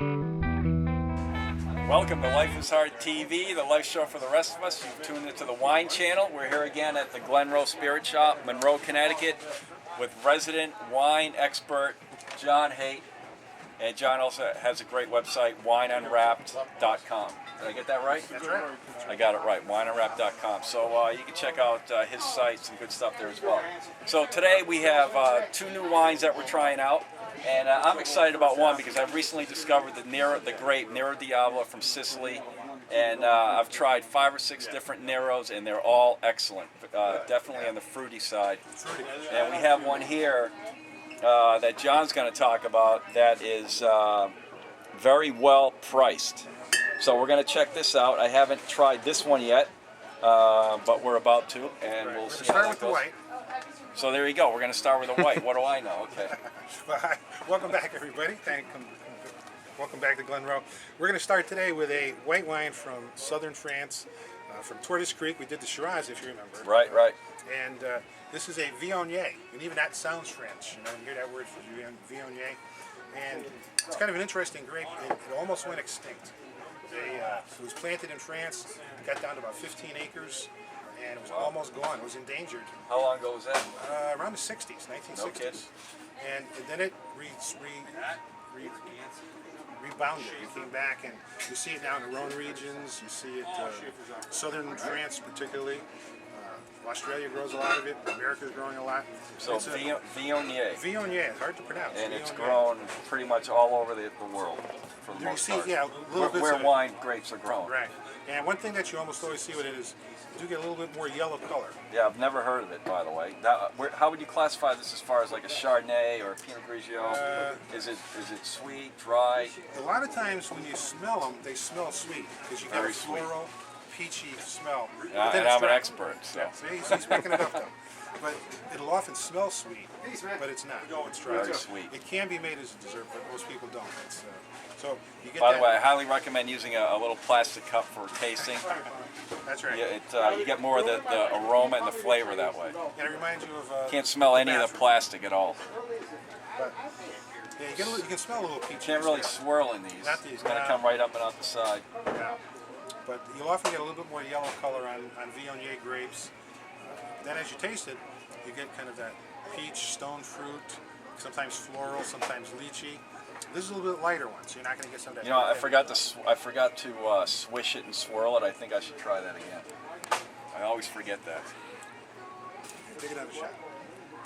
Welcome to Life is Hard TV, the life show for the rest of us. You've tuned into the Wine Channel. We're here again at the Glenroe Spirit Shop, Monroe, Connecticut, with resident wine expert Jon Haight. And Jon also has a great website, wineunwrapped.com. Did I get that right? That's right. I got it right, wineunwrapped.com. So you can check out his site, some good stuff there as well. So today we have two new wines that we're trying out. And I'm excited about one because I've recently discovered the Nero, the grape, Nero Diavolo from Sicily. And I've tried 5 or 6 different Neros, and they're all excellent. Definitely on the fruity side. And we have one here that Jon's going to talk about that is very well priced. So we're going to check this out. I haven't tried this one yet, but we're about to, and we'll see how that goes. So there you go. We're going to start with a white. What do I know? Okay. Well, hi. Welcome back, everybody. Welcome back to Glenroe. We're going to start today with a white wine from southern France, from Tortoise Creek. We did the Shiraz, if you remember. Right, right. And this is a Viognier, and even that sounds French. You know, you hear that word for Viognier. And it's kind of an interesting grape. It almost went extinct. It was planted in France, got down to about 15 acres. And it was almost gone. It was endangered. How long ago was that? Around the 60s, 1960s. No kidding. And then it rebounded. It came back, and you see it now in the Rhone regions. You see it southern France, particularly. Australia grows a lot of it. America's growing a lot. So Viognier. Viognier, it's hard to pronounce. And it's grown pretty much all over the world for the most part. Yeah, a little bit where wine grapes are grown. Right. And one thing that you almost always see with it is you do get a little bit more yellow color. Yeah, I've never heard of it, by the way. How would you classify this as far as like a Chardonnay or a Pinot Grigio? Is it sweet, dry? A lot of times when you smell them, they smell sweet because you get a floral, peachy smell. And I'm an expert, so. Yeah, see, he's picking it up though. But it'll often smell sweet, but it's not. It's dry. Very sweet. It can be made as a dessert, but most people don't. So you get By the way, I highly recommend using a little plastic cup for tasting. That's right. Yeah, you get more of the aroma and the flavor that way. And it reminds you of... Can't smell any of the plastic at all. But, yeah, you can smell a little peachy. Can't really swirl in these. It's going to come right up and out the side. Yeah. But you'll often get a little bit more yellow color on Viognier grapes. Then as you taste it, you get kind of that peach, stone fruit, sometimes floral, sometimes lychee. This is a little bit lighter one, so you're not going to get some of that. You know, I forgot to swish it and swirl it. I think I should try that again. I always forget that. Take another shot.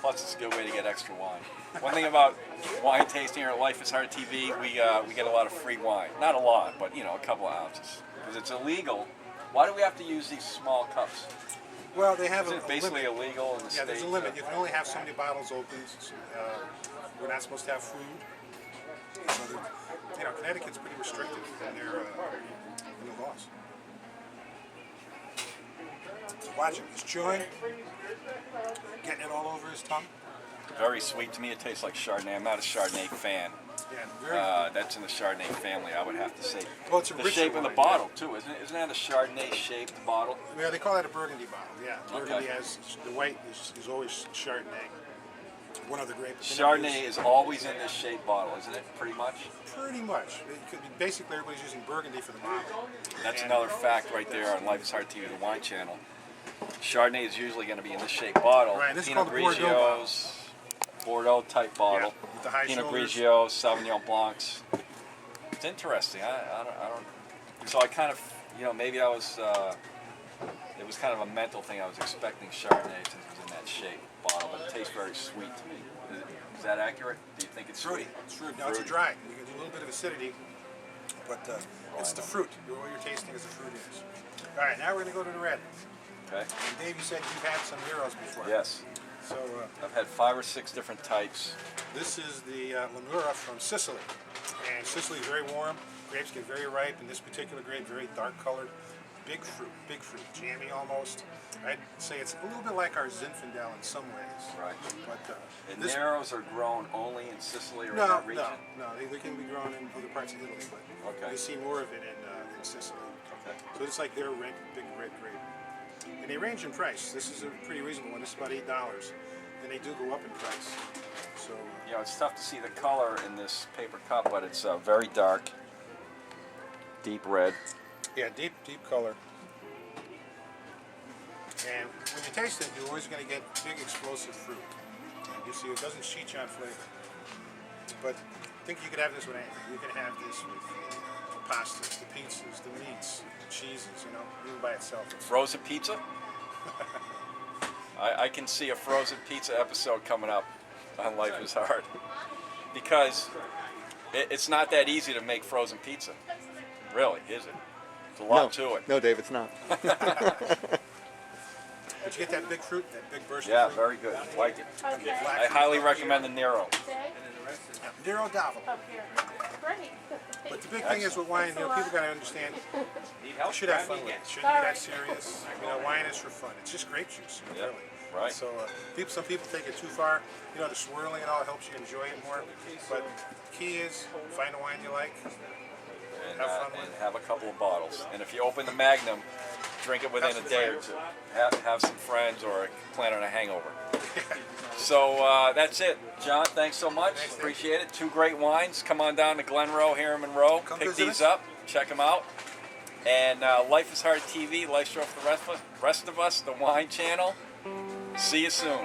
Plus, it's a good way to get extra wine. One thing about wine tasting here at Life is Hard TV, we get a lot of free wine. Not a lot, but you know, a couple of ounces. Because it's illegal. Why do we have to use these small cups? Well, they have basically illegal in the state. Yeah, there's a limit. You can only have so many bottles opened. We're not supposed to have food. So, you know, Connecticut's pretty restricted in their laws. So watch him. He's chewing, getting it all over his tongue. Very sweet to me. It tastes like Chardonnay. I'm not a Chardonnay fan. Yeah, that's in the Chardonnay family, I would have to say. Well, it's a the shape of the bottle, too, isn't it? Isn't that a Chardonnay-shaped bottle? Yeah, they call that a Burgundy bottle, yeah. Burgundy Okay. has, the white is always Chardonnay. One other grape. Chardonnay is always in this shaped bottle, isn't it? Pretty much? Pretty much. Basically, everybody's using Burgundy for the bottle. That's another fact right there on Life is Hard TV, the wine channel. Chardonnay is usually going to be in this shaped bottle. Right, this Pinot is called the Bordeaux bottle. Bordeaux type bottle. Yeah, with the high Pinot shoulders. Grigio, Sauvignon Blancs. It's interesting. I don't. So I kind of, you know, maybe I was. It was kind of a mental thing. I was expecting Chardonnay since it was in that shape bottle, but it tastes very sweet to me. Is that accurate? Do you think it's fruity? sweet? It's fruity. No, it's a dry. You get a little bit of acidity, but it's the fruit. What you're tasting is the fruit is. All right, now we're going to go to the red. Okay. And Dave, you said you've had some Neros before. Yes. So I've had 5 or 6 different types. This is the Lamura from Sicily, and Sicily is very warm. Grapes get very ripe, and this particular grape very dark colored. Big fruit, jammy almost. I'd say it's a little bit like our Zinfandel in some ways. Right. But and Neros are grown only in Sicily or in no, that region? No, they can be grown in other parts of Italy, but okay. you see more of it in Sicily. Okay. So it's like their big red grape. And they range in price. This is a pretty reasonable one. This is about $8. And they do go up in price. So You know, it's tough to see the color in this paper cup, but it's very dark, deep red. yeah, deep color. And when you taste it, you're always going to get big explosive fruit. And you see, it doesn't cheat you on flavor. But I think you could have this with anything. You can have this with the pastas, the pizzas, the meats, the cheeses, you know, even by itself. Frozen pizza? I can see a frozen pizza episode coming up on Life is Hard. Because it's not that easy to make frozen pizza. Really, is it? There's a lot to it. No, Dave, it's not. But you get that big fruit, that big burst Yeah, of fruit. very good. Like it. You get black I fruit. highly recommend the Nero. Nero Davil. Great. But the big thing is with wine, you know, people got to understand, you should have fun with it. It shouldn't be that serious. You know, wine is for fun. It's just grape juice, you know, Yep, really. right. So some people take it too far. You know, the swirling and all helps you enjoy it more. But the key is find a wine you like. And, Have fun and with it. have a couple of bottles. And if you open the Magnum, drink it within Have a some day or friends. two. Have some friends or plan on a hangover. So that's it. John, thanks so much. Thanks, Dave. Appreciate it. Two great wines. Come on down to Glenroe, Harriman Row. Come Pick visit these us. up. Check them out. And Life is Hard TV, Life's Show for the rest of us, the Wine Channel. See you soon.